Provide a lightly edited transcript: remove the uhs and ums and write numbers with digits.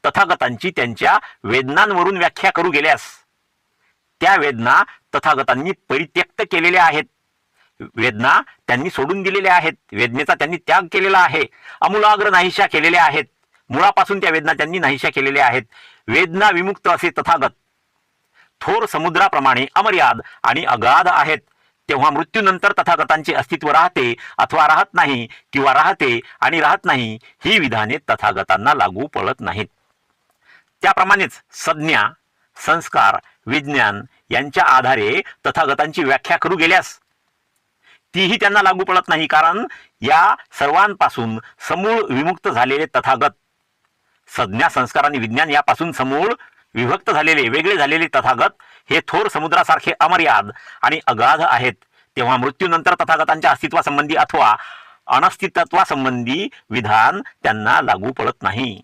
तथागतांची त्यांच्या वेदनांवरून व्याख्या करू गेल्यास त्या वेदना तथागतांनी परित्यक्त केलेल्या आहेत, वेदना त्यांनी सोडून दिलेल्या आहेत, वेदनेचा त्यांनी त्याग केलेला आहे, आमूलाग्र नाहीशा केलेल्या आहेत, मुळापासून त्या वेदना त्यांनी नाहीशा केलेल्या आहेत. वेदना विमुक्त असे तथागत थोर समुद्राप्रमाणे अमर्याद आणि अगाध आहेत. तेव्हा मृत्यूनंतर तथागतांचे अस्तित्व राहते अथवा राहत नाही, किंवा राहते आणि राहत नाही, ही विधाने तथागतांना लागू पडत नाहीत. त्याप्रमाणेच संज्ञा, संस्कार, विज्ञान यांच्या आधारे तथागतांची व्याख्या करू गेल्यास तीही त्यांना लागू पडत नाही, कारण या सर्वांपासून समूळ विमुक्त झालेले तथागत, संज्ञा, संस्कार आणि विज्ञान यापासून समूळ विभक्त झालेले, वेगळे झालेले तथागत हे थोर समुद्रासारखे अमर्याद आणि अगाध आहेत. तेव्हा मृत्यूनंतर तथागतांच्या अस्तित्वासंबंधी अथवा अनस्तित्वासंबंधी विधान त्यांना लागू पडत नाही.